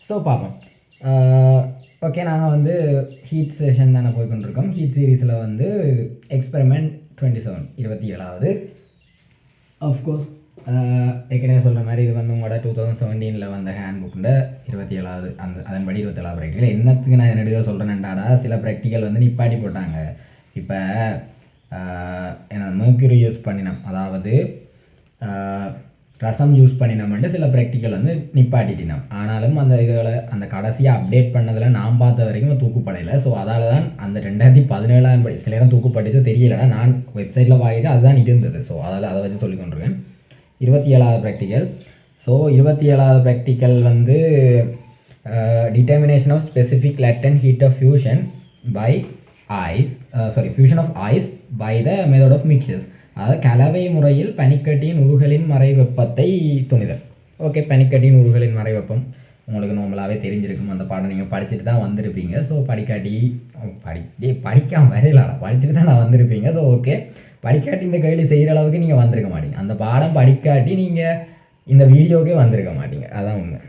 So பார்ப்போம். Okay, நாங்கள் வந்து ஹீட் செஷன் தானே போய்கொண்டிருக்கோம். ஹீட் சீரீஸில் வந்து எக்ஸ்பெரிமெண்ட் 27 27வது. அஃப்கோர்ஸ் ஏற்கனவே சொல்கிற மாதிரி இது வந்து உங்களோட 2017 வந்த ஹேண்ட் புக்கில் 27வது அதன்படி 27வது ப்ராக்டிக்கல். என்னத்துக்கு நான் என்னடியோ சொல்கிறேன்டாடா, சில ப்ராக்டிக்கல் வந்து நிப்பாட்டி போட்டாங்க. இப்போ என்ன மெர்க்குரி யூஸ் பண்ணினோம், அதாவது ரசம் யூஸ் பண்ணினோம்ட்டு சில ப்ராக்டிக்கல் வந்து நிப்பாட்டிட்டினோம். ஆனாலும் அந்த இதில் அந்த கடைசியாக அப்டேட் பண்ணதில் நான் பார்த்த வரைக்கும் தூக்குப்படையில். ஸோ அதால் தான் அந்த 2017 படி சில நேரம் தூக்குப்பட்டு தெரியலடா, நான் வெப்சைட்டில் வாங்கிட்டு அதுதான் இருந்தது. ஸோ அதை வச்சு சொல்லி கொண்டிருக்கேன். 27வது ப்ராக்டிக்கல். ஸோ 27வது ப்ராக்டிக்கல் வந்து determination of specific latent heat of fusion by ice fusion of ice by the method of mixtures. அதாவது கலவை முறையில் பனிக்கட்டியின் உருகலின் மறை வெப்பத்தை துணிதல். ஓகே, பனிக்கட்டியின் உருகலின் மறை வெப்பம் உங்களுக்கு நார்மலாகவே தெரிஞ்சிருக்கும். அந்த பாடம் நீங்கள் படிச்சுட்டு தான் வந்திருப்பீங்க. ஸோ படிக்காமல் வரையிலாடா, படிச்சுட்டு தான் நான் வந்திருப்பீங்க. ஸோ ஓகே, படிக்காட்டி இந்த கையில் செய்கிற அளவுக்கு நீங்கள் வந்திருக்க மாட்டீங்க. அந்த பாடம் படிக்காட்டி நீங்கள் இந்த வீடியோக்கே வந்திருக்க மாட்டீங்க, அதான் உண்மை.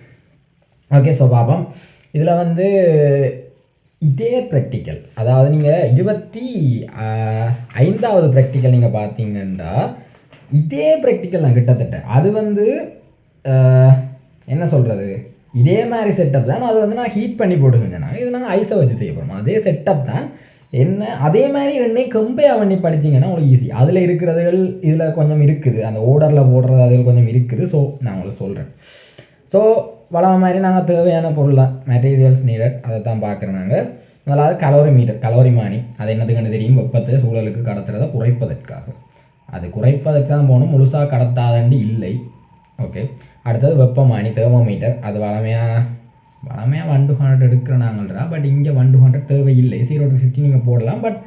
ஓகே, ஸோ பார்ப்போம். இதில் வந்து இதே ப்ராக்டிக்கல், அதாவது நீங்கள் 25வது ப்ராக்டிக்கல் நீங்கள் பார்த்தீங்கன்னா இதே ப்ராக்டிக்கல் நான் கிட்டத்தட்ட அது வந்து என்ன சொல்கிறது, இதே மாதிரி செட்டப் தான். அது வந்து நான் ஹீட் பண்ணி போட்டு செஞ்சேன். இது நாங்கள் ஐஸை வச்சு செய்ய போகிறோம். அதே செட்டப் தான். என்ன அதே மாதிரி ரெண்டையும் கம்பேர் பண்ணி படிச்சிங்கன்னா உங்களுக்கு ஈஸி. அதில் இருக்கிறதுகள் இதில் கொஞ்சம் இருக்குது, அந்த ஓர்டரில் போடுறது அதில் கொஞ்சம் இருக்குது. ஸோ நான் உங்களுக்கு சொல்கிறேன். ஸோ வளம் மாதிரி நாங்கள் தேவையான பொருள் தான், மெட்டீரியல்ஸ் நீடட், அதை தான் பார்க்குறோம் நாங்கள். அதாவது கலோரிமானி. அது என்னதுக்குன்னு தெரியும், வெப்பத்தை சூழலுக்கு கடத்துறதை குறைப்பதற்காக. அது குறைப்பதற்கு தான் போகணும், முழுசாக கடத்தாதண்டு இல்லை. ஓகே, அடுத்தது வெப்பமானி, தெர்மோமீட்டர். அது வளமையாக 100 எடுக்கிற நாங்கள்ரா. பட் இங்கே 100 தேவையில்லை. 0 to 50 நீங்கள் போடலாம். பட்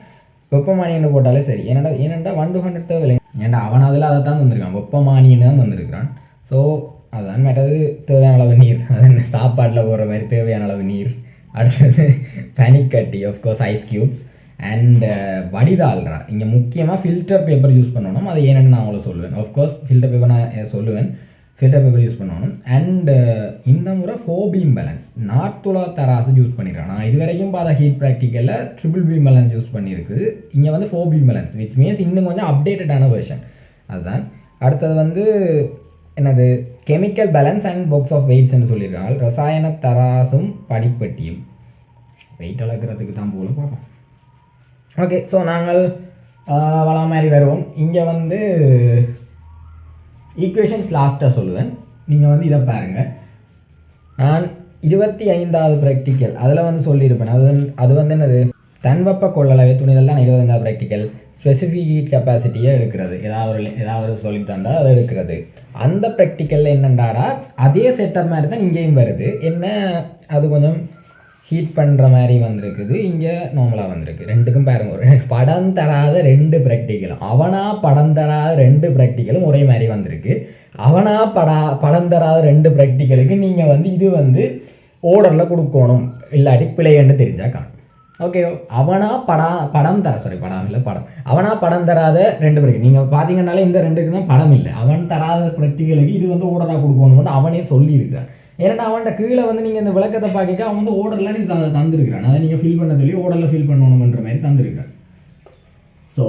வெப்பமானின்னு போட்டாலே சரி. ஏனெண்டா 100 தேவையில்லை. ஏன்டா அவன் அதில் அதை தான் தந்திருக்கான், வெப்பமானின்னு தான் தந்திருக்கிறான். ஸோ அதுதான் மேட்டது. தேவையான அளவு நீர், அது சாப்பாட்டில் போடுற மாதிரி தேவையான அளவு நீர். அடுத்தது பனிக்கட்டி, ஆஃப்கோர்ஸ் ஐஸ் க்யூப்ஸ் அண்ட் வடிதாள்ரா. இங்கே முக்கியமாக ஃபில்டர் பேப்பர் யூஸ் பண்ணணும். அது ஏன்னு நான் அவ்வளோ சொல்லுவேன். ஆஃப்கோர்ஸ் ஃபில்டர் பேப்பர் நான் சொல்லுவேன், ஃபில்டர் பேப்பர் யூஸ் பண்ணணும். அண்ட் இந்த முறை 4 பீம் பேலன்ஸ், நாட்டுலா தராசு யூஸ் பண்ணிடுறேன். நான் இது வரைக்கும் பார்த்த ஹீட் ப்ராக்டிக்கலில் 3 பீம் பேலன்ஸ் யூஸ் பண்ணியிருக்குது. இங்கே வந்து 4 பீம் பேலன்ஸ், விச் மீன்ஸ் இன்னும் கொஞ்சம் அப்டேட்டடான வெர்ஷன். அதுதான். அடுத்தது வந்து என்னது, chemical balance and box of வெயிட்ஸ்ன்னு சொல்லியிருக்காங்க. ரசாயன தராசும் படிப்பட்டியும். வெயிட் அளக்கிறதுக்கு தான் போல பார்ப்போம். ஓகே, ஸோ நாங்கள் வள மாதிரி வருவோம். இங்கே வந்து ஈக்குவேஷன்ஸ் லாஸ்ட்டாக சொல்லுவேன். நீங்கள் வந்து இதை பாருங்கள். நான் 25வது ப்ராக்டிக்கல் அதில் வந்து சொல்லியிருப்பேன். அது வந்து என்னது, தன்வெப்ப கொள்ளளவை துணிதல் தான் 25வது ப்ராக்டிக்கல். ஸ்பெசிஃபிக் ஹீட் கெப்பாசிட்டியை எடுக்கிறது, ஏதாவது சொல்லி தந்தால் அதை எடுக்கிறது. அந்த ப்ராக்டிக்கலில் என்னென்றாடா அதே செட்டப் மாதிரி தான் இங்கேயும் வருது. என்ன, அது கொஞ்சம் ஹீட் பண்ணுற மாதிரி வந்திருக்குது, இங்கே நார்மலாக வந்திருக்கு. ரெண்டுக்கும் பாருங்க, ஒரு படம் தராத 2 ப்ராக்டிக்கலும், படம் தராத 2 ப்ராக்டிக்கலும் ஒரே மாதிரி வந்திருக்கு. படம் தராத 2 ப்ராக்டிக்கலுக்கு நீங்கள் வந்து இது வந்து ஓர்டரில் கொடுக்கணும், இல்லாட்டி பிள்ளைன்னு தெரிஞ்சால் காணும். ஓகே, படம் தராத 2 ப்ராக்டிக்கல் நீங்கள் பார்த்தீங்கன்னாலே இந்த 2க்கு தான் படம் இல்லை. அவன் தராத ப்ராக்டிக்கலுக்கு இது வந்து ஓர்டராக கொடுக்கணும்னு அவனே சொல்லியிருக்கிறான். ஏன்னா அவன்கிட்ட கீழே வந்து நீங்கள் இந்த விளக்கத்தை பார்க்க அவன் வந்து ஓர்டர்லாம் நீ தந்துருக்கிறான். அதை நீங்கள் ஃபில் பண்ண சொல்லி ஓர்டரில் ஃபில் பண்ணணுன்ற மாதிரி தந்துருக்கிறான். ஸோ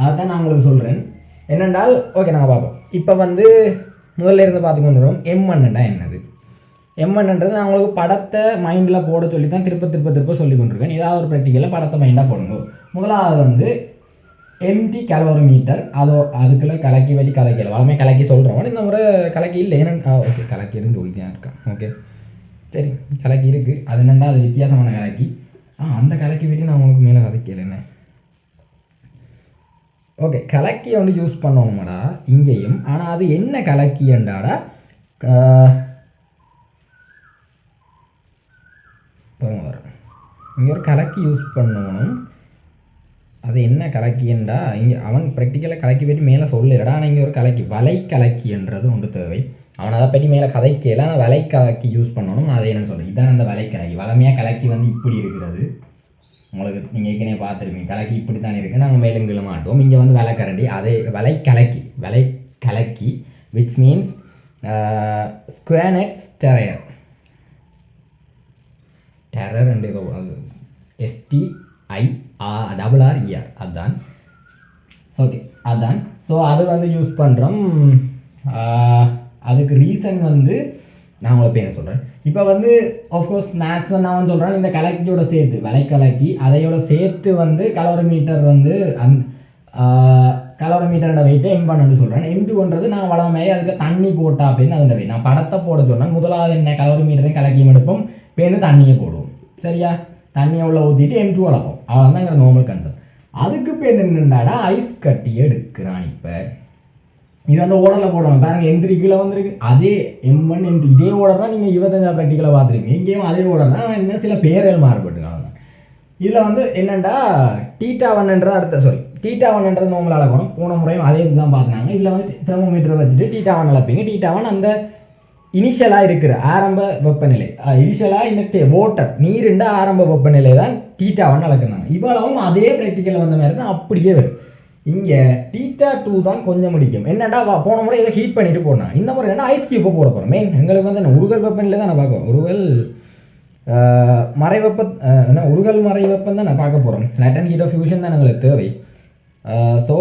அதான் நான் உங்களுக்கு சொல்கிறேன். என்னென்றால் ஓகே, நாங்கள் பார்ப்போம். இப்போ வந்து முதல்ல இருந்து பார்த்துக்கொண்டு வரோம். M1 என்னது. M1 நான் உங்களுக்கு படத்தை மைண்டில் போட சொல்லி தான் திருப்ப சொல்லி கொண்டிருக்கேன். ஏதாவது ஒரு ப்ராக்டிக்கலில் படத்தை மைண்டாக போடுங்க. முதலாவது வந்து எம்டி கலோரிமீட்டர். அதுக்குள்ளே கலக்கி வலி கலக்கல வளமே கலக்கி சொல்கிறோம். இந்த முறை கலக்கி இல்லை ஏன்னா ஓகே, கலக்கி இருந்து சொல்லித்தான் இருக்கேன். ஓகே, சரி, கலக்கி இருக்குது. அது என்னென்னா அது வித்தியாசமான கலக்கி. அந்த கலக்கி வலி நான் உங்களுக்கு மேலே கதைக்கல என்ன. ஓகே, கலக்கியை வந்து யூஸ் பண்ணணுமாடா இங்கேயும். ஆனால் அது என்ன கலக்கி என்றாடா, இங்கே ஒரு கலக்கி யூஸ் பண்ணணும். அது என்ன கலக்கின்றா, இங்கே அவன் ப்ராக்டிக்கலாக கலக்கி பற்றி மேலே சொல்லலடா. ஆனால் இங்கே ஒரு கலக்கி, வலை கலக்கின்றது ஒன்று தேவை. அவன் அதை பற்றி மேலே கதைக்கல. ஆனால் வலை கலக்கி யூஸ் பண்ணணும். அதை என்னென்னு சொல்கிறேன், இதான் அந்த வலை கலக்கி. வளமையாக கலக்கி வந்து இப்படி இருக்கிறது. உங்களுக்கு நீங்கள் ஏற்கனவே பார்த்துருப்பீங்க, கலக்கி இப்படி தானே இருக்குது. நாங்கள் மேலுங்கில மாட்டோம். இங்கே வந்து வலைக்கரண்டி, அதே வலை கலக்கி விச் மீன்ஸ் ஸ்குவானட் ஸ்டெரையர். டெரர் ரெண்டு ஏதோ STIRRER அதுதான். ஓகே அதுதான். ஸோ அது வந்து யூஸ் பண்ணுறோம். அதுக்கு ரீசன் வந்து நான் உங்களுக்கு என்ன சொல்கிறேன். இப்போ வந்து ஆஃப்கோர்ஸ் மேத்ஸ் வந்து நான் சொல்கிறேன் இந்த கலக்கியோட சேர்த்து விலைக்கலக்கி அதையோட சேர்த்து வந்து கலோரிமீட்டர் வந்து கலோரிமீட்டரோட வெயிட்டை M1 சொல்கிறேன். M2ன்றது நான் வளம் மாதிரி அதுக்கு தண்ணி போட்டா அப்படின்னு அதில் வெயிட் நான் படத்தை போட சொன்னேன். முதலாவது என்ன கலோரிமீட்டரையும் கலக்கியும் எடுப்போம், பேருந்து தண்ணியை போடுவோம். சரியா, தண்ணியை உள்ள ஊற்றிட்டு M2 வளர்ப்போம். அவன் தான் நார்மல் கன்செப்ட். அதுக்கு பேர் என்னடாடா ஐஸ் கட்டியை எடுக்கிறான். இப்போ இது வந்து ஓடரில் போடணும் பாருங்க. M3 கீழே வந்துருக்கு, அதே M1 M2 இதே ஓடர் தான் நீங்கள் 25 ப்ராக்டிக்கலை பார்த்துருக்கீங்க. இங்கேயும் அதே ஓடர் தான், என்ன சில பேர்கள் மாறுபட்டுருக்காங்க. இதில் வந்து என்னென்னா θ1 அடுத்த θ1 நார்மல் அளக்கணும். போன முறையும் அதே இதுதான் பார்த்துனாங்க. இதில் வந்து தெர்மோமீட்டரை வச்சுட்டு θ1 அளப்பீங்க. θ1 அந்த இனிஷியலாக இருக்கிற ஆரம்ப வெப்பநிலை, இனிஷியலாக இந்த வாட்டர் நீருண்ட ஆரம்ப வெப்பநிலை தான் θ1 அளக்குறாங்க. இவ்வளவும் அதே ப்ராக்டிக்கலில் வந்த மாதிரி தான் அப்படியே வரும். இங்கே θ2 தான் கொஞ்சம் முடிக்கும். என்னடா போன முறை இதை ஹீட் பண்ணிட்டு போனாங்க. இந்த முறை என்ன ஐஸ் கியூப்பை போட போகிறோம். மெயின் எங்களுக்கு வந்து என்ன உருகல் வெப்பநிலை தான் நான் பார்க்குறோம். உருகல் மறை வெப்பம் தான் நான் பார்க்க போகிறோம். லேட்டன் ஹீட் ஆஃப் ஃபியூஷன் தான் எங்களுக்கு தேவை. ஸோ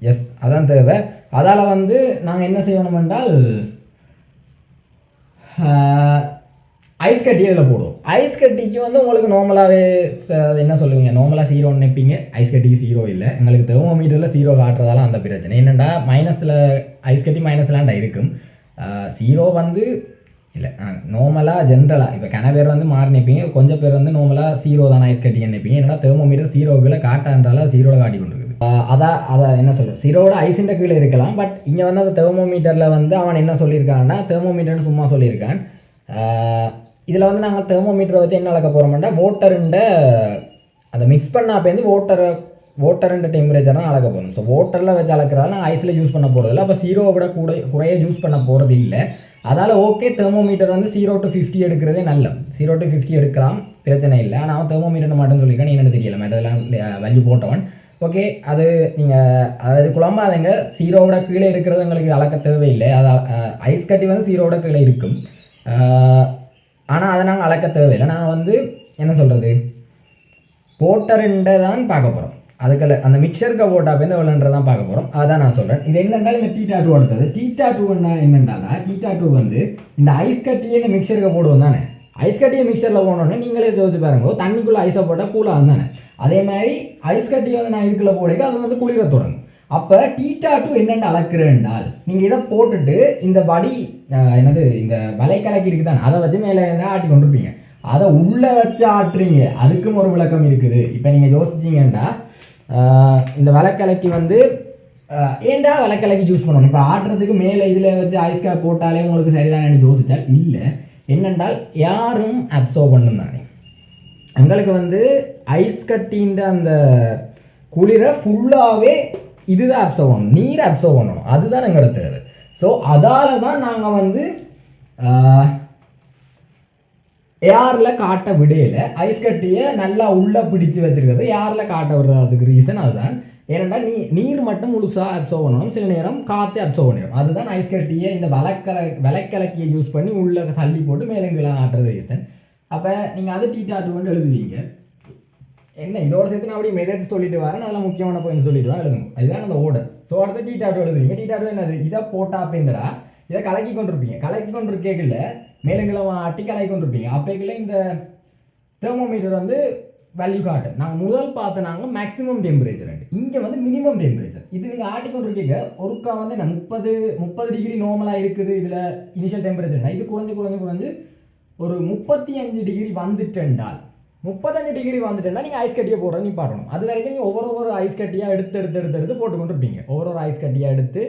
எஸ் அதான் தேவை. அதால் வந்து நாங்கள் என்ன செய்யணும் என்றால் ஐஸ் கட்டி இதில் போடுவோம். ஐஸ் கட்டிக்கு வந்து உங்களுக்கு நார்மலாகவே என்ன சொல்லுவீங்க, நார்மலாக 0 நினைப்பீங்க. ஐஸ் கட்டிக்கு 0 இல்லை. எங்களுக்கு தெர்மோமீட்டரில் 0 காட்டுறதால அந்த பிரச்சனை என்னென்னா மைனஸில் ஐஸ் கட்டி மைனஸ்லாண்டா இருக்கும். 0 வந்து இல்லை நார்மலாக ஜென்ரலாக இப்போ பேர் வந்து மாறி நினைப்பீங்க. கொஞ்சம் பேர் வந்து நார்மலாக 0 தானே ஐஸ் கட்டி நினைப்பீங்க. என்னடா தெர்மோமீட்டர் 0க்குள்ளே காட்டான்றால 0 காட்டி கொண்டு இருக்குது. அதை என்ன சொல்கிறது, 0வோட ஐஸின்ற கீழே இருக்கலாம். பட் இங்கே வந்து அந்த தெர்மோமீட்டரில் வந்து அவன் என்ன சொல்லியிருக்கான்னா தெர்மோமீட்டர்னு சும்மா சொல்லியிருக்கான். இதில் வந்து நாங்கள் தெர்மோமீட்டரை வச்சு என்ன அளக்க போகிறோம்னா வாட்டருண்ட அதை மிக்ஸ் பண்ண அப்போ வாட்டருண்ட டெம்பரேச்சர் தான் அளக்க போகணும். ஸோ வாட்டரில் வச்சு அளக்கிறதால நான் ஐஸில் யூஸ் பண்ண போகிறதில்ல. அப்போ 0 விட குறைய யூஸ் பண்ண போகிறது இல்லை. அதால் ஓகே தெர்மோமீட்டர் வந்து 0 to 50 எடுக்கிறதே நல்ல. 0 to 50 எடுக்கலாம், பிரச்சனை இல்லை. ஆனால் அவன் தெர்மோமீட்டர் மட்டும் சொல்லியிருக்கான், என்னென்னு தெரியல. மேட்டெல்லாம் வலி போட்டவன். ஓகே அது நீங்கள் அதாவது குழம்பாதங்க. 0வோட கீழே இருக்கிறது எங்களுக்கு அளக்க தேவையில்லை. அது ஐஸ் கட்டி வந்து 0வோட கீழே இருக்கும். ஆனால் அதை நாங்கள் அளக்க தேவையில்லை. நாங்கள் வந்து என்ன சொல்கிறது போட்டருண்டை தான் பார்க்க போகிறோம். அதுக்குள்ள அந்த மிக்சருக்கு போட்டா போய் எவ்வளோன்றது தான் பார்க்க போகிறோம். அதான் நான் சொல்கிறேன். இது என்னென்றால் இந்த θ2 அடுத்தது. θ2 என்னென்றால் θ2 வந்து இந்த ஐஸ் கட்டியை இந்த மிக்சருக்கு போடுவோம் தானே. ஐஸ் கட்டியை மிக்சரில் போனோடனே நீங்களே யோசிச்சு பாருங்க, தண்ணிக்குள்ளே ஐஸை போட்டால் கூலாக தானே. அதே மாதிரி ஐஸ் கட்டியை வந்து நான் இதுக்குள்ளே போடுங்க, அது வந்து குளிர தொடங்கும். அப்போ θ2 என்னென்னு அளக்குறேன்டால் நீங்கள் இதை போட்டுட்டு இந்த வடி என்னது இந்த வலைக்கலக்கி இருக்குது தானே, அதை வச்சு மேலே இருந்தால் ஆட்டி கொண்டிருப்பீங்க. அதை உள்ளே வச்சு ஆட்டுறீங்க, அதுக்கும் ஒரு விளக்கம் இருக்குது. இப்போ நீங்கள் யோசிச்சிங்கன்னா இந்த விளக்கலக்கி வந்து ஏன்டா விளக்கலக்கி யூஸ் பண்ணணும். இப்போ ஆட்டுறதுக்கு மேலே இதில் வச்சு ஐஸ் கேப் போட்டாலே உங்களுக்கு சரிதானு யோசிச்சால் இல்லை. என்னென்றால் யாரும் அப்சர்வ் பண்ணும் தானே. எங்களுக்கு வந்து ஐஸ் கட்டின்ற அந்த குளிரை ஃபுல்லாகவே இதுதான் அப்சர்வ் பண்ணணும், நீரை அப்சர்வ் பண்ணணும். அதுதான் எங்களோட தேவை. ஸோ அதால் தான் நாங்கள் வந்து ஏரில் காட்ட விடையில் ஐஸ் கட்டியை நல்லா உள்ளே பிடிச்சி வச்சுருக்கிறது ஏரில் காட்ட விடுறதுக்கு ரீசன் அதுதான். ஏனென்றால் நீர் மட்டும் முழுசாக அப்சர்வ் பண்ணணும், சில நேரம் காற்று அப்சர்வ் பண்ணிடும். அதுதான் ஐஸ் கட்டியை இந்த விலைக்கலக்கியை யூஸ் பண்ணி உள்ளே தள்ளி போட்டு மேலங்கீழே ஆட்டுறது ரீசன். அப்போ நீங்கள் அது θ2 எழுதுவீங்க. என்ன இதோட சேர்த்து நான் அப்படி மெதட் சொல்லிட்டு வரேன், அதெல்லாம் முக்கியமான பாயிண்ட் சொல்லிட்டு தான் எழுதுங்க. அதுதான் அந்த ஓர்டர். ஸோ அடுத்த θ2 எழுதுவீங்க. θ2 என்னது, இதை போட்டால் அப்படின்றா இதை கலக்கி கொண்டிருப்பீங்க. கலக்கி கொண்டிருக்கேக்கில் மேலங்கிழமை அட்டி கலக்கி கொண்டிருப்பீங்க. அப்போக்கில் இந்த தெர்மோமீட்டர் வந்து வேல்யூ காட்டும். நாங்கள் முதல் பார்த்தனாங்க மேக்ஸிமம் டெம்பரேச்சர், இங்கே வந்து மினிமம் டெம்பரேச்சர். இது நீங்கள் ஆட்டிக்கொண்டிருக்கீங்க ஒருக்கா வந்து 30 டிகிரி நார்மலாக இருக்குது. இதில் இனிஷியல் டெம்பரேச்சர்னா இது குறைஞ்சு ஒரு 35 டிகிரி வந்துட்டேன்டால் 35 டிகிரி வந்துட்டேன்னா நீங்கள் ஐஸ் கட்டியை போடுறது நீ பாடணும். அது வரைக்கும் நீங்கள் ஒவ்வொரு ஐஸ் கட்டியாக எடுத்து போட்டுக்கொண்டு இருப்பீங்க. ஒவ்வொரு ஐஸ் கட்டியாக எடுத்து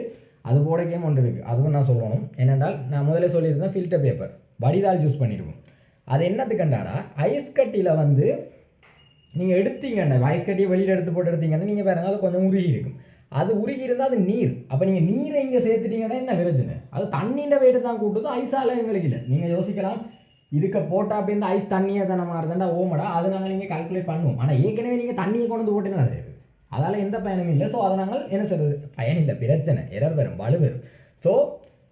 அது போடக்கே ஒன்று இருக்குது. அதுவும் நான் சொல்லணும். என்னென்றால் நான் முதலே சொல்லியிருந்தேன் ஃபில்டர் பேப்பர் வடிதால் யூஸ் பண்ணியிருக்கோம். அது என்னத்துக்குண்டாடா ஐஸ் கட்டியில் வந்து நீங்கள் எடுத்தீங்கண்டா ஐஸ் கட்டியை வெளியில் எடுத்து போட்டு எடுத்தீங்கன்னா நீங்கள் பாருங்க அது கொஞ்சம் உருகி இருக்கும். அது உருகி இருந்தால் அது நீர். அப்போ நீங்கள் நீரை இங்கே சேர்த்துட்டீங்கன்னா என்ன பிரச்சனை, அது தண்ணின்ற வெயிட்டு தான் கூட்டுது, ஐஸால் எங்களுக்கு இல்லை. நீங்கள் யோசிக்கலாம் இதுக்கு போட்டால் அப்படி இந்த ஐஸ் தண்ணியை தானே மாறுதுண்டா ஓமடா, அது நாங்கள் இங்கே கால்குலேட் பண்ணுவோம். ஆனால் ஏற்கனவே நீங்கள் தண்ணியை கொண்டு வந்து போட்டு என்ன செய்யுது, அதால் எந்த பயனும் இல்லை. ஸோ அதை நாங்கள் என்ன சொல்கிறது பயன் இல்லை, பிரச்சனை எரர் வரும், வலு வரும். ஸோ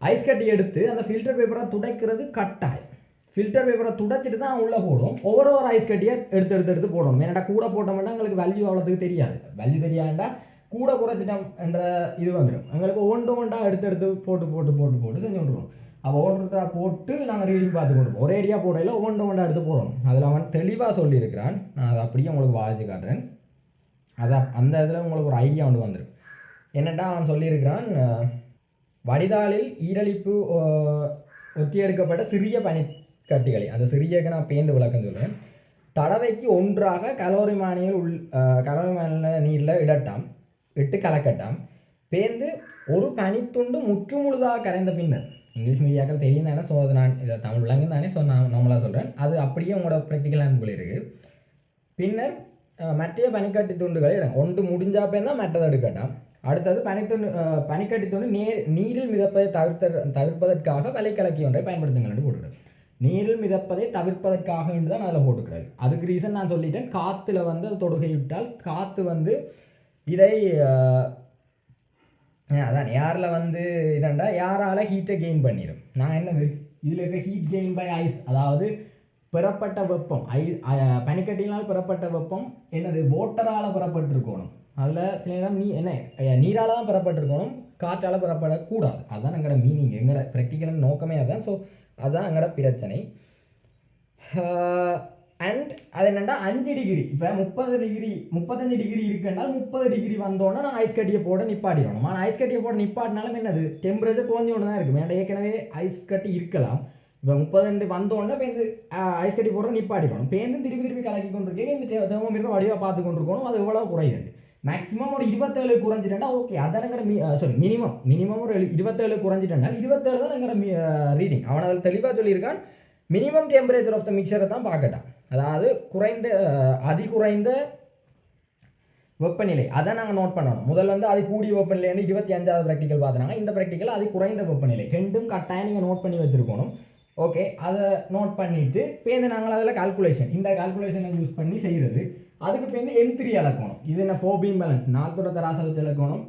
ஐஸ் கட்டி எடுத்து அந்த ஃபில்டர் பேப்பரை துடைக்கிறது கட்டாயம். ஃபில்டர் பேப்பரை துடைச்சிட்டு தான் உள்ளே போடும். ஒவ்வொரு ஐஸ் கட்டியை எடுத்து எடுத்து எடுத்து போடணும். ஏன்னா கூட போட்டோம்னா எங்களுக்கு வேல்யூ அவ்வளோத்துக்கு தெரியாது. வேல்யூ தெரியாண்டா கூட குறைச்சிட்டோம் என்ற இது வந்துடும். எங்களுக்கு ஒவ்வொன்றா எடுத்து எடுத்து போட்டு போட்டு போட்டு போட்டு செஞ்சு கொண்டுருவோம். அப்போ ஒவ்வொன்றா போட்டு நாங்கள் ரீடிங் பார்த்து கொண்டுருவோம். ஒரேடியாக போடையில் ஒவ்வொன்றா எடுத்து போடணும். அதில் அவன் தெளிவாக சொல்லியிருக்கிறான். நான் அதை அப்படியே உங்களுக்கு வாசிச்சு காட்டுறேன். அதான் அந்த இதில் உங்களுக்கு ஒரு ஐடியா ஒன்று வந்துடும். என்னட்டா அவன் சொல்லியிருக்கிறான், வடிதாளில் ஈரழிப்பு ஒத்தி எடுக்கப்பட்ட சிறிய பனிக்கட்டிகளை, அந்த சிறியக்கு நான் பேந்து விளக்கம் சொல்கிறேன், தடவைக்கு ஒன்றாக கலோரிமானிய நீரில் இட்டு கலக்கட்டாம். பேந்து ஒரு பனித்துண்டு முற்று முழுதாக கரைந்த பின்னர், இங்கிலீஷ் மீடியாக்கள் தெரியும் தானே, ஸோ அது நான் இதை தமிழ் விளங்கு தானே, ஸோ நான் நம்மளாக சொல்கிறேன். அது அப்படியே உங்களோட ப்ராக்டிக்கல் அனுப்புல இருக்குது. பின்னர் மற்ற பனிக்கட்டி துண்டுகளை ஒன்று முடிஞ்சாப்பே தான் மற்றதை எடுக்கட்டாம். அடுத்தது பனிக்கட்டி துண்டு நீரில் மிதப்பதை தவிர்ப்பதற்காக வலைக்கலக்கி ஒன்றை பயன்படுத்துங்கள் என்று போட்டுக்கிடும். நீரில் மிதப்பதை தவிர்ப்பதற்காக என்று தான் அதில் போட்டுக்கிறாரு. அதுக்கு ரீசன் நான் சொல்லிட்டேன். காற்றுல வந்து அது தொடுகை விட்டால் காற்று வந்து இதை அதான் யாரில் வந்து இதண்டா யாரால் ஹீட்டை கெயின் பண்ணிடும். நான் என்னது இதில் இருக்க ஹீட் கெயின் பை ஐஸ், அதாவது பெறப்பட்ட வெப்பம் பனிக்கட்டினால் பெறப்பட்ட வெப்பம் என்னது வாட்டரால் பெறப்பட்டிருக்கணும். அதில் சில நேரம் நீரால் தான் பெறப்பட்டிருக்கணும், காற்றால் பெறப்படக்கூடாது. அதுதான் எங்களோட மீனிங், எங்களோட ப்ராக்டிக்கல் நோக்கமே அதுதான். ஸோ அதுதான் எங்களோட பிரச்சனை. அண்ட் அது என்னென்னா 5 டிகிரி, இப்போ 35 டிகிரி இருக்குன்னால் 30 டிகிரி வந்தோன்னா நான் ஐஸ் கட்டியை போட நிப்பாட்டிடணும். ஆனால் ஐஸ் கட்டியை போட நிப்பாட்டினாலும் என்னது டெம்பரேச்சர் குறைஞ்சி ஒன்று தான் இருக்கும். ஏன்னா ஏற்கனவே ஐஸ் கட்டி இருக்கலாம். இப்போ 32 வந்தோடனே பேருந்து ஐஸ் கட்டி போடுற நிப்பாட்டிக்கணும். பேருந்து திருப்பி கலக்கி கொண்டு இருக்கேன். இந்த தெர்மோமீட்டர் வடிவாக பார்த்து கொண்டு இருக்கணும். அது எவ்வளோ குறையுது, மேக்ஸிமம் ஒரு 27 குறைஞ்சிட்டேன்னா ஓகே. அதான் எங்கட மினிமம் ஒரு 27 குறைஞ்சிட்டேன்னா 27 தான் எங்கட ரீடிங். அவன் அதில் தெளிவாக சொல்லியிருக்கான். மினிமம் டெம்பரேச்சர் ஆஃப் த மிக்சரை தான் பார்க்கட்டான். அதாவது அதிகுறைந்த வெப்பநிலை அதை நாங்கள் நோட் பண்ணணும். முதல்ல வந்து அது கூடிய வெப்பநிலை 25வது ப்ராக்டிக்கல் பார்த்துனாங்க. இந்த ப்ராக்டிக்கல் அது குறைந்த வெப்பநிலை, ரெண்டும் கட்டாயம் நீங்கள் நோட் பண்ணி வச்சுருக்கணும். ஓகே, அதை நோட் பண்ணிவிட்டு பேருந்து நாங்கள் அதில் கால்குலேஷன், இந்த கால்குலேஷனை யூஸ் பண்ணி செய்கிறது. அதுக்கு பேருந்து M3 அளக்கணும். இது என்ன 4 பீம் பேலன்ஸ் 4 தராசை வச்சு அளக்கணும்.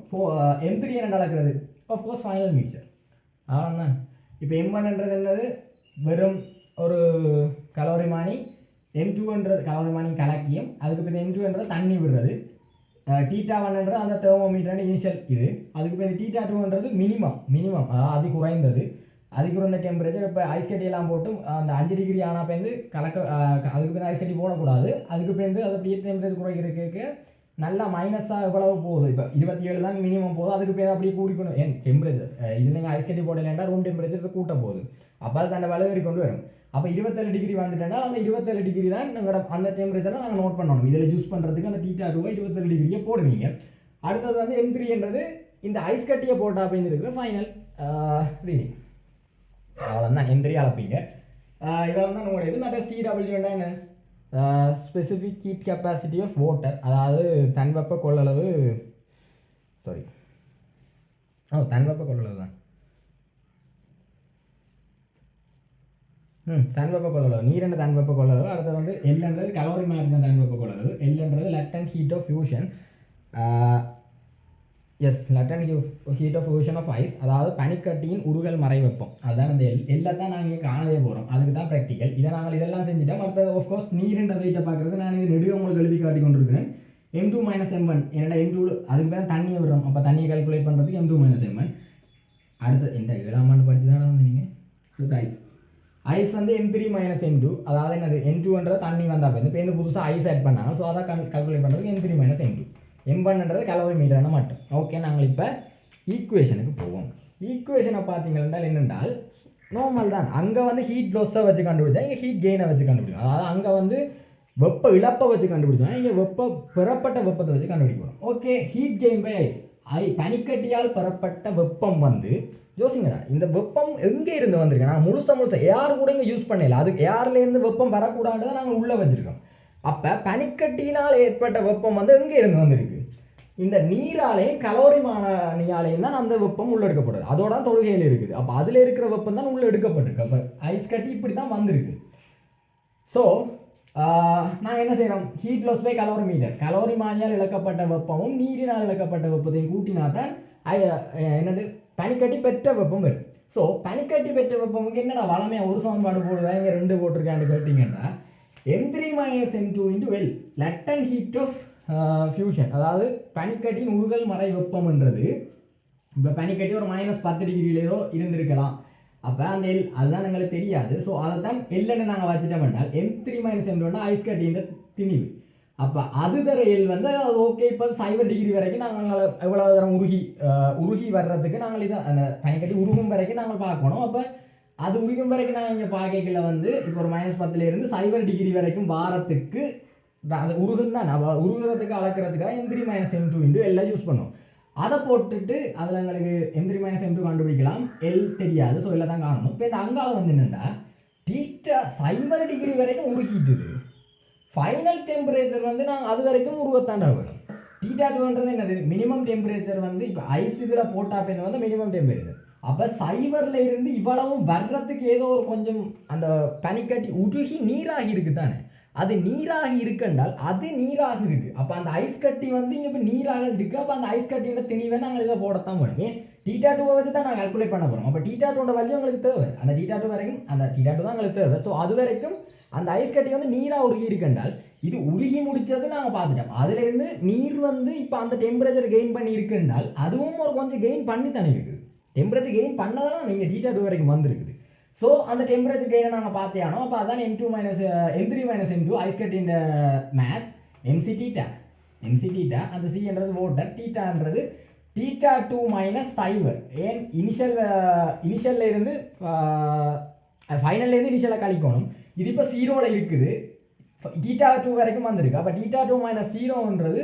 M3 என்ன அளக்கிறது, ஆஃப்கோர்ஸ் ஃபைனல் மிக்சர். அவ்வளோதான். இப்போ M1ன்றது என்னது, வெறும் ஒரு கலோரிமானி. M2ன்றது கலோரிமானி கலக்கியம். அதுக்கு பேர் M2ன்றது தண்ணி விடுறது. θ1ன்றது அந்த தெர்மோமீட்டர் இனிஷியல் இது. அதுக்கு பேர் θ2ன்றது மினிமம் அதாவது குறைந்தது. குறைந்த டெம்பரேச்சர். இப்போ ஐஸ் கட்டியெல்லாம் போட்டு அந்த 5 டிகிரி ஆனால் பேருந்து அதுக்கு பேர் ஐஸ் கட்டி போடக்கூடாது. அதுக்கு பேருந்து அது அப்படியே டெம்பரேச்சர் குறைக்கிறதுக்கு நல்லா மைனஸாக எவ்வளவு போகுது, இப்போ 27 தான் மினிமம் போகுது. அதுக்கு பேர் அப்படியே கூடிக்கணும். ஏன் டெம்பரேச்சர் இது நீங்கள் ஐஸ் கட்டி போடலைன்னா ரூம் டெம்பரேச்சர் கூட்ட போகுது. அப்போ அது தண்டை வலுவரி கொண்டு வரும். அப்போ 27 டிகிரி வந்துட்டேன்னா அந்த 27 டிகிரி தான் நாங்கள் அந்த டெம்பரேச்சரை நாங்கள் நோட் பண்ணணும். இதில் யூஸ் பண்ணுறதுக்கு அந்த θ2 27 டிகிரியை போடுவீங்க. அடுத்தது வந்து M3ன்றது இந்த ஐஸ் கட்டியை போட்டால் அப்படின்னு இருக்கிற ஃபைனல் ரீடிங். அவ்வளோதான், M3 அளப்பீங்க. இவ்வளோ தான் உங்களோட இது. மற்ற CWன்னா என்ன, specific heat capacity of water, அதாவது தன்வெப்ப கொள்ளளவு. தன்வெப்ப கொள்ளளவு தான். தன்வெப்ப கொள்ளளவு, நீரெண்ட தன்வெப்ப கொள்ளளவு. அடுத்தது வந்து Lன்றது கலோரிமானிய தன்வெப்ப கொள்ளளவு. Lன்றது latent heat of fusion. Latent heat of fusion of ice, அதாவது பனிக்கட்டியின் உருகல் மறை வெப்பம். அதுதான் அந்த எல்லாம் தான் நாங்கள் காணவே போகிறோம். அதுக்கு தான் ப்ராக்டிக்கல். இதை நாங்கள் இதெல்லாம் செஞ்சுட்டோம். அடுத்தது ஆஃப்கோர்ஸ் நீரெண்ட வெயிட்டை பார்க்குறது நான் இது நெடுக உங்களுக்கு எழுதி காட்டி கொண்டிருக்கிறேன். M2 - M1 என்னடா M2 அதுக்கு பேர் தண்ணியை விடுறோம். அப்போ தண்ணியை கால்குலேட் பண்ணுறதுக்கு M2 - M1. அடுத்து இந்த 7ஆம் ஆண்டு படித்து தானே வந்து நீங்கள். அடுத்து ஐஸ் வந்து M3 - M2, அதாவது என்னது M2ன்றது தண்ணி வந்தால் போய் இப்போ புதுசாக ஐஸ் ஆட் பண்ணாங்க. ஸோ அதை கால்குலேட் பண்ணுறதுக்கு M3 - M2. M1ன்றது கலோரி மீட்டரான மட்டும். ஓகே, நாங்கள் இப்போ ஈக்குவேஷனுக்கு போவோம். ஈக்குவேஷனை பார்த்தீங்கன்னா என்னென்றால் நார்மல் தான். அங்கே வந்து ஹீட் லாஸை வச்சு கண்டுபிடிச்சா, இங்கே ஹீட் கெயினை வச்சு கண்டுபிடிக்கும். அதாவது அங்கே வந்து வெப்ப இழப்பை வச்சு கண்டுபிடிச்சோம், இங்கே பெறப்பட்ட வெப்பத்தை வச்சு கண்டுபிடிக்கிறோம். Okay, heat gain by ice, பனிக்கட்டியால் பெறப்பட்ட வெப்பம் வந்து யோசிங்கடா, இந்த வெப்பம் எங்கே இருந்து வந்திருக்கு. நான் முழுச ஏர் கூட இங்கே யூஸ் பண்ணல. அதுக்கு ஏர்லேருந்து வெப்பம் வரக்கூடாதுதான் நாங்கள் உள்ளே வச்சுருக்கோம். அப்போ பனிக்கட்டினால் ஏற்பட்ட வெப்பம் வந்து எங்கே இருந்து வந்திருக்கு, இந்த நீராலையும் கலோரிமானியாலையும் தான் அந்த வெப்பம் உள்ளெடுக்கப்படுது. அதோட தொழுகையில் இருக்குது. அப்போ அதில் இருக்கிற வெப்பம் தான் உள்ளே எடுக்கப்பட்டிருக்கு. அப்போ ஐஸ் கட்டி இப்படி தான் வந்திருக்கு. ஸோ நாங்கள் என்ன செய்கிறோம், heat loss by calorimeter, கலோரிமானியால் இழக்கப்பட்ட வெப்பமும் நீரினால் இழக்கப்பட்ட வெப்பத்தையும் கூட்டினா தான் என்னது பனிக்கட்டி பெற்ற வெப்பம் வரும். ஸோ பனிக்கட்டி பெற்ற வெப்பமுக்கு என்னடா வளமையாக ஒரு சமன்பாடு போடுவேன் இங்கே 2 போட்டிருக்கான்னு கேட்டிங்கன்னா M3 - M2 × L latent heat of fusion, அதாவது பனிக்கட்டியின் உருகல் மறை வெப்பம்ன்றது இப்போ பனிக்கட்டி ஒரு -10 டிகிரியிலேயோ இருந்திருக்கலாம். அப்போ அந்த எல் அதுதான் எங்களுக்கு தெரியாது. ஸோ அதை தான் எல்லுன்னு நாங்கள் வச்சுட்டோம் என்றால் M3 - M2 ஐஸ் கட்டின்ற திணிவு. அப்போ அது தர எல் வந்து அது ஓகே. இப்போ 0 டிகிரி வரைக்கும் நாங்கள் எவ்வளோ தரம் உருகி வர்றதுக்கு நாங்கள் இதை அந்த பனிக்கட்டி உருகும் வரைக்கும் நாங்கள் பார்க்கணும். அப்போ அது உருகும் வரைக்கும் நாங்கள் இங்கே பார்க்கல வந்து இப்போ ஒரு -10 0 டிகிரி வரைக்கும் வாரத்துக்கு அது உருகும் தான். உருகிறதுக்கு அளக்கிறதுக்காக M3 - M2 எல்லாம் யூஸ் பண்ணுவோம். அதை போட்டுட்டு அதில் எங்களுக்கு M3 - M2 கண்டுபிடிக்கலாம். எல் தெரியாது. ஸோ எல்லாம் தான் காணணும். இப்போ இந்த அங்காளம் வந்து என்னென்னா தீட்டா 0 டிகிரி வரைக்கும் உருகிட்டுது. ஃபைனல் டெம்பரேச்சர் வந்து நாங்கள் அது வரைக்கும் உருவத்தாண்டா வேணும். தீட்டா 2ன்றது என்னது மினிமம் டெம்பரேச்சர் வந்து இப்போ ஐஸ் இதில் போட்டால் பேர் வந்து மினிமம் டெம்பரேச்சர். அப்போ 0 இருந்து இவ்வளவும் வர்றதுக்கு ஏதோ ஒரு கொஞ்சம் அந்த பனிக்கட்டி உருகி நீராகி இருக்குது தானே. அது நீராகி இருக்குன்றால் அது நீராக இருக்குது. அப்போ அந்த ஐஸ் கட்டி வந்து இங்கே இப்போ நீராக இருக்குது. அப்போ அந்த ஐஸ் கட்டியோட திணிவை நாங்கள் இதை போடத்தான் வேணும். ஏன் தீட்டா 2 வச்சு தான் நாங்கள் கால்குலேட் பண்ண போகிறோம். அப்போ தீட்டா 2 வேல்யூ உங்களுக்கு தேவை. அந்த தீட்டா 2 வரைக்கும் அந்த தீட்டா 2 தான் எங்களுக்கு தேவை. ஸோ அது வரைக்கும் அந்த ஐஸ் கட்டி வந்து நீராக உருகி இருக்குன்றால் இது உருகி முடிச்சது நாங்கள் பார்த்துட்டோம். அதுலேருந்து நீர் வந்து இப்போ அந்த டெம்பரேச்சர் கெயின் பண்ணி இருக்குன்றால் அதுவும் ஒரு கொஞ்சம் கெயின் பண்ணி தானே இருக்குது. டெம்பரேச்சர் கெயின் பண்ணதான் நீங்கள் தீட்டா 2 வரைக்கும் வந்துருக்குது. ஸோ அந்த டெம்பரேச்சர் கெயினை நாங்கள் பார்த்தேனோ. அப்போ அதான் M3 - M2 ஐஸ் கட்டின் மேஸ் MC தீட்டா. அந்த சின்றது வாட்டர், தீட்டான்றது தீட்டா 2 - 0. ஏன் இனிஷியல்ல இருந்து ஃபைனல்லேருந்து இனிஷியலாக கழிக்கணும். இது இப்போ 0ல் இருக்குது. தீட்டா 2 வரைக்கும் வந்திருக்கு. அப்போ தீட்டா 2 - 0ன்றது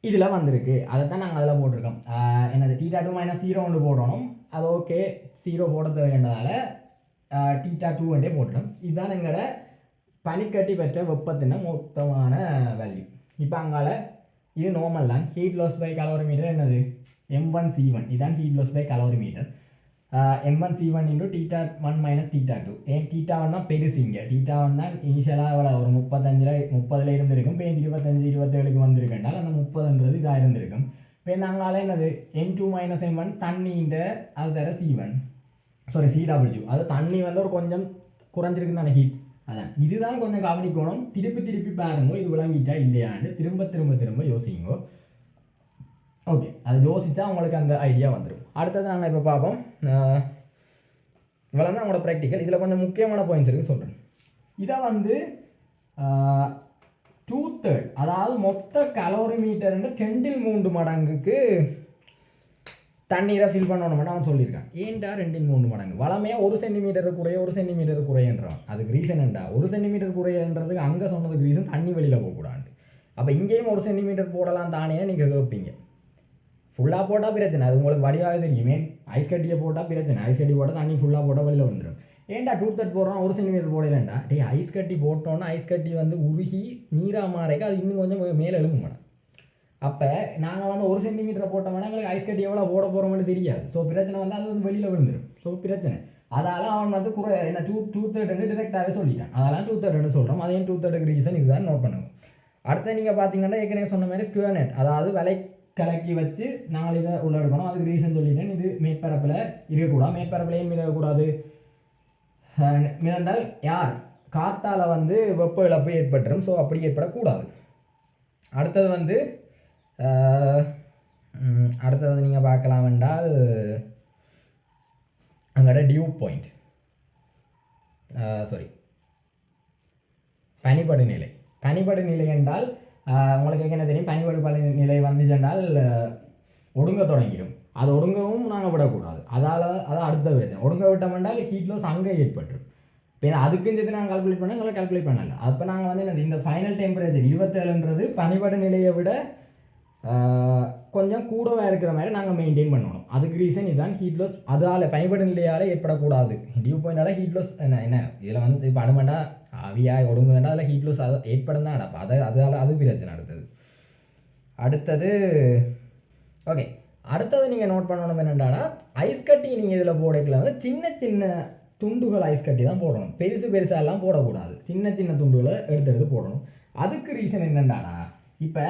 இதில் வந்திருக்கு. அதை தான் நாங்கள் அதில் போட்டிருக்கோம். என்னது தீட்டா 2 - 0 போடணும். அது ஓகே 0 போட தேவைன்றதால தீட்டா 2 போட்டோம். இதுதான் எங்களோட பனிக்கட்டி பெற்ற வெப்பத்தின மொத்தமான வேல்யூ. இப்போ அங்கால இது நார்மல் தான். ஹீட் லாஸ் பை கலோரிமீட்டர் என்னது M1C1. இதுதான் heat loss by calorimeter. M1C1 × θ1 - θ2. ஏன் θ1 தான் பெருசு. இங்கே θ1 தான் இனிஷியலாக எவ்வளோ ஒரு 30 இருந்திருக்கும். இப்போ 25 27க்கு வந்திருக்குன்றால் அந்த 30ன்றது இதாக இருந்திருக்கும். இப்போ இந்த அங்கால என்னது M2 - M1 தண்ணின்ற அது தர C1 CW. அது தண்ணி வந்து ஒரு கொஞ்சம் குறைஞ்சிருக்கு தானே ஹீட். அதான் இதுதான் கொஞ்சம் கவனிக்கணும். திருப்பி பாருங்க இது விளங்கிட்டா இல்லையான்னு திரும்ப யோசிங்க. ஓகே அது யோசித்தா உங்களுக்கு அந்த ஐடியா வந்துடும். அடுத்தது நாங்கள் இப்போ பார்ப்போம். இவ்வளோ தான் அவங்களோட ப்ராக்டிக்கல். இதில் கொஞ்சம் முக்கியமான பாயிண்ட்ஸ் இருக்குது சொல்கிறேன். இதை வந்து 2/3 அதாவது மொத்த கலோரிமீட்டர்னு 2/3 மடங்குக்கு தண்ணீரை ஃபில் பண்ணணும் அவன் சொல்லியிருக்கான். ஏன்டா 2/3 மடங்கு வளமையாக 1 சென்டிமீட்டர் குறையன்றான். அதுக்கு ரீசன் என்னடா 1 சென்டிமீட்டர் குறையன்றதுக்கு அங்கே சொன்னதுக்கு ரீசன் தண்ணி வெளியில் போகக்கூடாது. அப்போ இங்கேயும் 1 சென்டிமீட்டர் போடலாம் தானே நீங்கள் கேட்பீங்க. ஃபுல்லாக போட்டால் பிரச்சனை. அது உங்களுக்கு வடிவாக தெரியுமே. ஐஸ் கட்டியை போட்டால் பிரச்சனை. ஐஸ் கட்டி போட்டால் தண்ணி ஃபுல்லாக போட்டால் வெளியில் வந்துடும். ஏன்டா 2/3 போடுறோம் 1 சென்டிமீட்டர் போடலண்டா. ஐஸ் கட்டி போட்டோன்னா ஐஸ் கட்டி வந்து உருகி நீராக மாறக்க அது இன்னும் கொஞ்சம் மேலே எழுங்க மாட்டோம். அப்போ நாங்கள் வந்து 1 சென்டிமீட்டர் போட்டோம்னா எங்களுக்கு ஐஸ் கட்டி எவ்வளோ போட போகிறோம்னு தெரியாது. ஸோ பிரச்சனை வந்து அது வந்து வெளியில் விழுந்துடும். ஸோ பிரச்சனை அதால் அவன் வந்து என்ன 2/3 டிரெக்டாகவே சொல்லிட்டான். அதெல்லாம் 2/3 சொல்கிறோம். அதையும் 2/3 ரீசன் இதுதான் நோட் பண்ணுவோம். அடுத்து நீங்கள் பார்த்தீங்கன்னா ஏற்கனவே சொன்ன மாதிரி ஸ்கொயர் நெட் அதாவது விலை கலக்கி வச்சு நாங்கள் இதை உள்ள எடுக்கணும். அதுக்கு ரீசன் சொல்லிட்டேன். இது மேற்பரப்பில் இருக்கக்கூடாது. மேற்பரப்பிலையும் மிதக்கக்கூடாது. மிதந்தால் யார் காற்றால் வந்து வெப்ப இழப்பு ஏற்பட்டுரும். ஸோ அப்படி ஏற்படக்கூடாது. அடுத்தது வந்து நீங்கள் பார்க்கலாம் என்றால் அங்கோட டியூ பாயிண்ட் பனிப்படு நிலை என்றால் உங்களுக்கு என்ன தெரியும். பனிப்படு நிலை வந்துச்சென்றால் ஒடுங்க தொடங்கிடும். அது ஒடுங்கவும் நாங்கள் விடக்கூடாது. அதால் அடுத்த பிரச்சனை. ஒடுங்க விட்டோம் என்றால் ஹீட் லாஸ் அங்கே ஏற்பட்டுரும். இப்போ அதுக்கும் சேர்த்து நாங்கள் கால்குலேட் பண்ணால் எங்களை கால்குலேட் பண்ணல. அப்போ நாங்கள் வந்து என்னது இந்த ஃபைனல் டெம்பரேச்சர் 27ன்றது பனிப்படு நிலையை விட கொஞ்சம் கூடவாக இருக்கிற மாதிரி நாங்கள் மெயின்டைன் பண்ணணும். அதுக்கு ரீசன் இதுதான் ஹீட் லாஸ். அதால் பனிப்படு நிலையால் ஏற்படக்கூடாது. டியூ பாயிண்டால் ஹீட் லாஸ் என்ன இதில் வந்து இப்போ அடுமண்டா ஆவியாக ஒடுங்குதுண்டா அதில் ஹீட் லாஸ் அதை ஏற்படும் தான் அடப்பா. அது பிரச்சனை. அடுத்தது ஓகே. அடுத்தது நீங்கள் நோட் பண்ணணும் என்னென்றாடா ஐஸ் கட்டி நீங்கள் இதில் போடக்கல வந்து சின்ன சின்ன துண்டுகள் ஐஸ் கட்டி தான் போடணும். பெருசாலாம் போடக்கூடாது. சின்ன சின்ன துண்டுகளை எடுத்து போடணும். அதுக்கு ரீசன் என்னென்றாடா இப்போ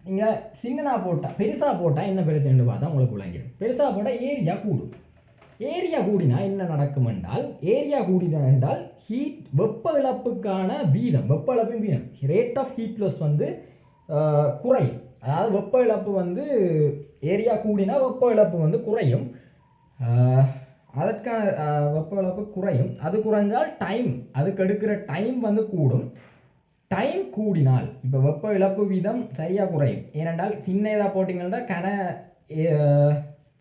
நீங்கள் சின்னதாக போட்டால் பெருசாக போட்டால் என்ன பிரச்சனைன்னு பார்த்தா உங்களுக்கு விளங்கிடும். பெருசாக போட்டால் ஏரியா கூடும். ஏரியா கூடினா என்ன நடக்கும் என்றால், ஏரியா கூடினா என்றால் ஹீட் வெப்ப இழப்புக்கான வீதம், வெப்ப இழப்பின் வீதம், ரேட் ஆஃப் ஹீட் லாஸ் வந்து குறையும். அதாவது வெப்ப இழப்பு வந்து ஏரியா கூடினா வெப்ப இழப்பு வந்து குறையும். அதற்கான வெப்ப இழப்பு குறையும். அது குறைஞ்சால் டைம், அதுக்கு எடுக்கிற டைம் வந்து கூடும். டைம் கூடினால் இப்போ வெப்ப இழப்பு வீதம் சரியாக குறையும். ஏனென்றால் சின்ன இதாக போட்டிங்கன்னா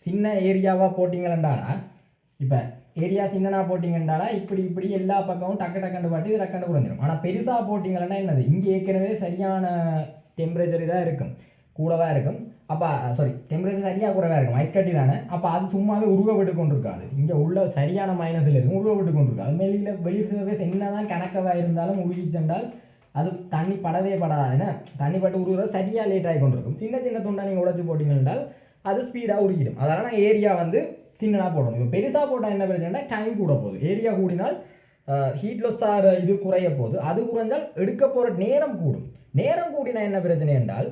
சின்ன ஏரியாவாக போட்டிங்களாண்டா, இப்போ ஏரியா சின்னனாக போட்டிங்கன்றாலா இப்படி இப்படி எல்லா பக்கமும் டக்குன்னு பாட்டு இது டக்குன்னு குறைஞ்சிடும். ஆனால் பெருசாக போட்டிங்கன்னா என்னது, இங்கே ஏற்கனவே சரியான டெம்பரேச்சர் இதாக இருக்கும், கூடவாக இருக்கும். அப்போ சாரி, டெம்பரேச்சர் சரியாக குறைவாக இருக்கும், ஐஸ் கட்டி தானே. அப்போ அது சும்மாவே உருவ விட்டு கொண்டு இருக்காது, இங்கே உள்ள சரியான மைனஸில் இருக்கும், உருவ விட்டு கொண்டு இருக்காது. வெளி சர்ஃபேஸ் என்ன தான் கணக்கவாக இருந்தாலும் உருகிச்சென்றால் அது தண்ணி படவே படாது. ஏன்னா தண்ணி பட்டு உருவுற சரியாக லேட் ஆகி கொண்டு இருக்கும். சின்ன சின்ன துண்டா நீங்கள் உடச்சி போட்டிங்கன்றால் அது ஸ்பீடாக உருகிடும். அதனால் நான் ஏரியா வந்து சின்னதாக போடணும். இப்போ பெருசாக போட்டால் என்ன பிரச்சனைனா டைம் கூட போகுது. ஏரியா கூடினால் ஹீட் லாஸ் ஆகிற இது குறைய போகுது. அது குறைஞ்சால் எடுக்க போகிற நேரம் கூடும். நேரம் கூடினா என்ன பிரச்சனை என்றால்,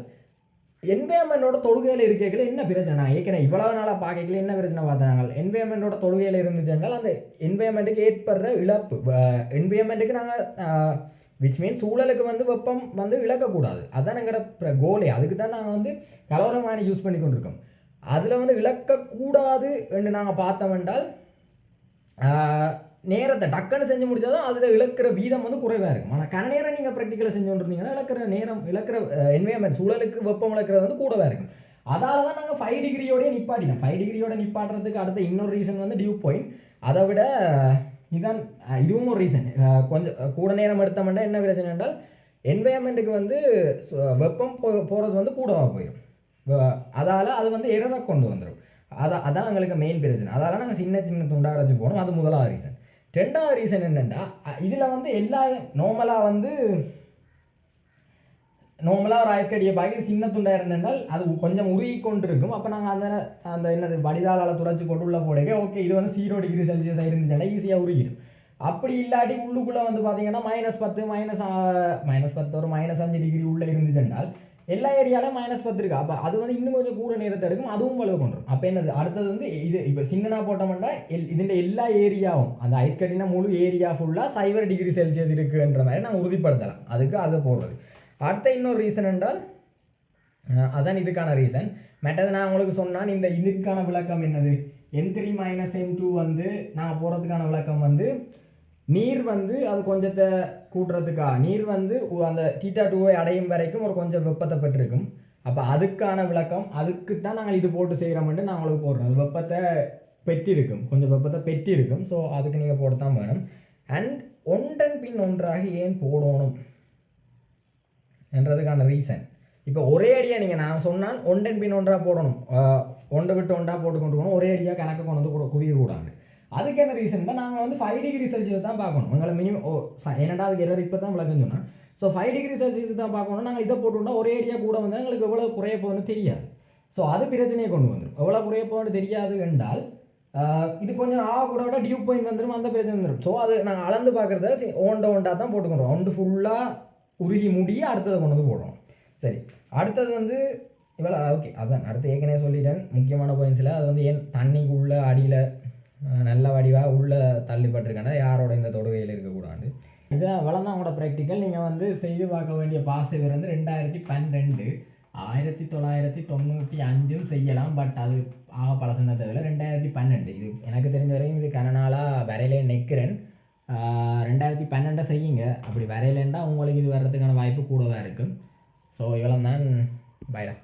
என்வைரன்மெண்டோட தொழுகையில் இருக்கல என்ன பிரச்சனை, நான் ஏற்கனவே இவ்வளவு நாளாக பார்க்கல என்ன பிரச்சனை பார்த்தாங்க. என்வைரன்மெண்டோட தொழுகையில் இருந்துச்சுனால் அந்த என்வைரன்மெண்ட்டுக்கு ஏற்படுற இழப்பு, என்வைரன்மெண்ட்டுக்கு நாங்கள் விச் மீன்ஸ் சூழலுக்கு வந்து வெப்பம் வந்து இழக்கக்கூடாது. அதுதான் எங்களோட கோலே. அதுக்கு தான் நாங்கள் வந்து கலோரமான யூஸ் பண்ணி கொண்டிருக்கோம். அதில் வந்து இழக்கக்கூடாது என்று நாங்கள் பார்த்தோம் என்றால் நேரத்தை டக்குன்னு செஞ்சு முடிச்சாதான் அதில் இழக்கிற வீதம் வந்து குறைவாக இருக்கும். ஆனால் கன நேரம் நீங்கள் ப்ராக்டிக்கலை செஞ்சு கொண்டிருந்தீங்கன்னா இழக்கிற என்வைரன்மெண்ட் சூழலுக்கு வெப்பம் இழக்கிறது வந்து கூடவாக இருக்கும். அதால் தான் நாங்கள் 5 டிகிரியோடய நிப்பாட்டினோம். 5 டிகிரியோட நிப்பாட்டுறதுக்கு அடுத்த இன்னொரு ரீசன் வந்து டியூ பாயிண்ட். அதை விட இதுதான், இதுவும் ஒரு ரீசன். கொஞ்சம் கூட நேரம் எடுத்தோம்னா என்ன பிரச்சனை என்றால், என்வைரன்மெண்ட்டுக்கு வந்து வெப்பம் போகிறது வந்து கூடவாக போயிடும். அதால் அது வந்து எரரை கொண்டு வந்துடும். அதான் எங்களுக்கு மெயின் பிரச்சனை. அதால் நாங்கள் சின்ன சின்ன துண்டாக அடைச்சி போகணும். அது முதலாவது ரீசன். ரெண்டாவது ரீசன் என்னென்னா, இதில் வந்து எல்லா நார்மலாக ஒரு ஐஸ் கட்டியை பாக்கி சின்ன துண்டாக இருந்தென்றால் அது கொஞ்சம் உருகி கொண்டு இருக்கும். அப்போ நாங்கள் அந்த என்னது வடிதாளால் துடைச்சி போட்டு உள்ளே போடுங்க. ஓகே, இது வந்து 0 டிகிரி செல்சியஸ் இருந்துச்சுன்னா ஈஸியாக உருகிடும். அப்படி இல்லாட்டி உள்ளுக்குள்ளே வந்து பார்த்தீங்கன்னா -10 -10 ஒரு -5 டிகிரி உள்ளே இருந்துச்சுன்னால் எல்லா ஏரியாவிலும் -10 இருக்குது. அப்போ அது வந்து இன்னும் கொஞ்சம் கூட நேரத்தை எடுக்கும், அதுவும் வலுவு கொண்டுரும். அப்போ என்னது, அடுத்தது வந்து இது இப்போ சின்னனா போட்டோம்னா இதுன்ற எல்லா ஏரியாவும் அந்த ஐஸ் கட்டினா முழு ஏரியா ஃபுல்லாக 0 டிகிரி செல்சியஸ் இருக்குன்ற மாதிரி நாங்கள் உறுதிப்படுத்தலாம். அதுக்கு அதை போடுறது. அடுத்த இன்னொரு ரீசன் என்றால் அதான் இதுக்கான ரீசன். மற்றது நான் உங்களுக்கு சொன்னால் இந்த இதுக்கான விளக்கம் என்னது, N3 - N2 வந்து நான் போகிறதுக்கான விளக்கம் வந்து நீர் வந்து அது கொஞ்சத்தை கூட்டுறதுக்காக நீர் வந்து அந்த θ2 அடையும் வரைக்கும் ஒரு கொஞ்சம் வெப்பத்தை பெற்றிருக்கும். அப்போ அதுக்கான விளக்கம், அதுக்கு தான் நாங்கள் இது போட்டு செய்கிறோம்னு நான் உங்களுக்கு போடுறோம். அது வெப்பத்தை பெற்றிருக்கும், கொஞ்சம் வெப்பத்தை பெற்றிருக்கும். ஸோ அதுக்கு நீங்கள் போட தான் வேணும். அண்ட் ஒன்றன் பின் ஒன்றாக ஏன் போடணும் என்றதுக்கான ரீசன், இப்போ ஒரே அடியாக நீங்கள் நான் சொன்னால் ஒன்றன் பின் ஒன்றாக போடணும், ஒன்றை விட்டு ஒன்றாக போட்டு கொண்டு போகணும், ஒரே அடியாக கணக்கு கொண்டு வந்து குவியக்கூடாது. அதுக்கு என்ன ரீசன் தான், நாங்கள் வந்து 5 டிகிரி செல்சியஸ் தான் பார்க்கணும். எங்களை மினிமம் என்னடா அதுக்கு எரர் இப்போ தான் விளக்குன்னு சொன்னால். ஸோ 5 டிகிரி செல்சியஸ் தான் பார்க்கணும். நாங்கள் இதை போட்டுவிட்டா ஒரே அடியாக கூட வந்து எங்களுக்கு எவ்வளோ குறைய போகுதுன்னு தெரியாது. ஸோ அது பிரச்சனையை கொண்டு வந்துடும். எவ்வளோ குறைய போகுதுன்னு தெரியாது என்றால் இது கொஞ்சம் கூட விட டியூ பாயிண்ட் வந்துடும், அந்த பிரச்சனை வந்துடும். ஸோ அது நாங்கள் அளந்து பார்க்குறத ஒண்டா தான் போட்டுக்கிறோம். ஒன்று ஃபுல்லாக உருகி முடிய அடுத்ததை கொண்டு வந்து போடுறோம். சரி, அடுத்தது வந்து இவ்வளோ ஓகே. அதான் அடுத்து ஏற்கனவே சொல்லிட்டேன் முக்கியமான பாயிண்ட்ஸில். அது வந்து ஏன் தண்ணிக்குள்ளே அடியில் நல்ல வடிவாக உள்ளே தள்ளிப்பட்டிருக்காங்க, யாரோட இந்த தொடுகையில் இருக்கக்கூடாது. இதுதான் வளர்ந்தான் அவங்களோட ப்ராக்டிக்கல். நீங்கள் வந்து செய்து பார்க்க வேண்டிய பாஸ் பேர் வந்து 2012 1995 செய்யலாம். பட் அது பல சொன்னதை விட 2012 இது எனக்கு தெரிஞ்ச வரையும் இது கனநாளாக வரையிலே நிற்கிறேன். 2012 செய்யுங்க. அப்படி வரையிலேண்டா உங்களுக்கு இது வர்றதுக்கான வாய்ப்பு கூடவே இருக்குது. ஸோ இவ்வளோ தான். பைடா.